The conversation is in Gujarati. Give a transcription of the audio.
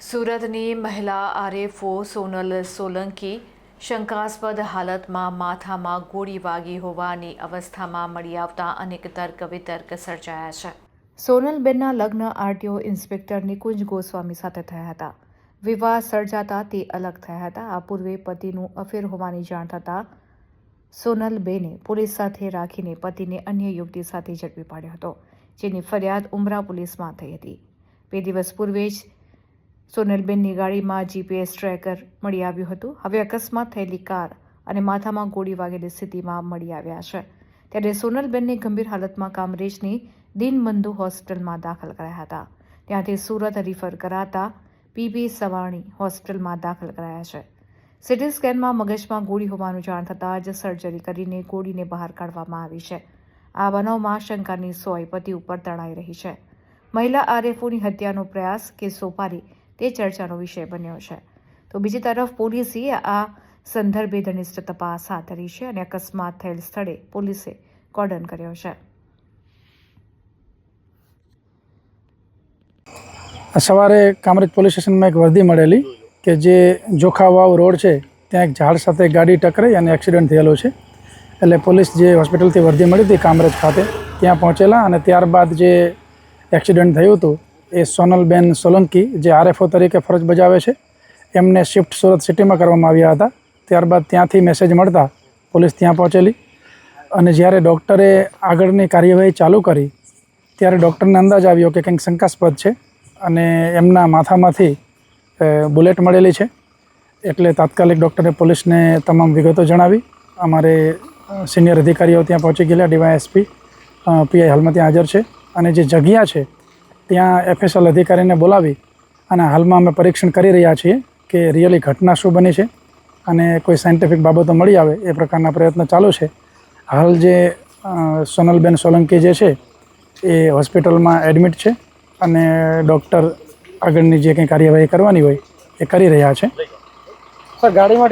સુરતની મહિલા આરએફઓ સોનલ સોલંકી શંકાસ્પદ હાલતમાં માથામાં ગોળી વાગી હોવાની અવસ્થામાં મળી આવતા અનેક તર્ક વિતર્ક સર્જાયા છે। સોનલબેનના લગ્ન આરટીઓ ઇન્સ્પેક્ટર નિકુંજ ગોસ્વામી સાથે થયા હતા। વિવાહ સર્જાતા તે અલગ થયા હતા। આ પૂર્વે પતિનું અફેર હોવાની જાણ થતાં સોનલબેને પોલીસ સાથે રાખીને પતિને અન્ય યુવતી સાથે ઝડપી પાડ્યો હતો, જેની ફરિયાદ ઉમરા પોલીસમાં થઈ હતી। 2 દિવસ પૂર્વે જ સોનલબેનની ગાડીમાં જીપીએસ ટ્રેકર મળી આવ્યું હતું। હવે અકસ્માત થયેલી કાર અને માથામાં ગોળી વાગેલી સ્થિતિમાં મળી આવ્યા છે, ત્યારે સોનલબેનને ગંભીર હાલતમાં કામરેજની દીનબંધુ હોસ્પિટલમાં દાખલ કરાયા હતા। ત્યાંથી સુરત રિફર કરાતા પીબી સવાણી હોસ્પિટલમાં દાખલ કરાયા છે। સીટી સ્કેનમાં મગજમાં ગોળી હોવાનું જાણ થતાં જ સર્જરી કરીને ગોળીને બહાર કાઢવામાં આવી છે। આ બનાવમાં શંકાની સોય પતિ ઉપર તણાઈ રહી છે। મહિલા આરએફઓની હત્યાનો પ્રયાસ કે સોપારી તે ચર્ચાનો વિષય બન્યો છે। તો બીજી તરફ પોલીસે આ સંદર્ભે ઘનિષ્ઠ તપાસ હાથ ધરી છે અને અકસ્માત થયેલ સ્થળે પોલીસે કોર્ડન કર્યો છે। સવારે કામરેજ પોલીસ સ્ટેશનમાં એક વર્દી મળેલી કે જે જોખાવાવ રોડ છે ત્યાં એક ઝાડ સાથે ગાડી ટકરાઈ અને એક્સિડન્ટ થયેલો છે। એટલે પોલીસ જે હોસ્પિટલથી વર્દી મળી હતી કામરેજ ખાતે ત્યાં પહોંચેલા અને ત્યારબાદ જે એક્સિડન્ટ થયું હતું એ સોનલબેન સોલંકી જે આરએફઓ તરીકે ફરજ બજાવે છે એમને શિફ્ટ સુરત સિટીમાં કરવામાં આવ્યા હતા। ત્યારબાદ ત્યાંથી મેસેજ મળતા પોલીસ ત્યાં પહોંચેલી અને જ્યારે ડૉક્ટરે આગળની કાર્યવાહી ચાલુ કરી ત્યારે ડૉક્ટરને અંદાજ આવ્યો કે કંઈક શંકાસ્પદ છે અને એમના માથામાંથી બુલેટ મળેલી છે। એટલે તાત્કાલિક ડૉક્ટરે પોલીસને તમામ વિગતો જણાવી। અમારે સિનિયર અધિકારીઓ ત્યાં પહોંચી ગયેલા, ડીવાયએસપી પીઆઈ હાલમાં ત્યાં હાજર છે અને જે જગ્યા છે ત્યાં એફએસએલ અધિકારીને બોલાવી અને હાલમાં અમે પરીક્ષણ કરી રહ્યા છીએ કે રિયલી ઘટના શું બની છે અને કોઈ સાયન્ટિફિક બાબતો મળી આવે એ પ્રકારના પ્રયત્ન ચાલુ છે। હાલ જે સોનલબેન સોલંકી જે છે એ હોસ્પિટલમાં એડમિટ છે અને ડૉક્ટર આગળની જે કંઈ કાર્યવાહી કરવાની હોય એ કરી રહ્યા છે। સર, ગાડીમાં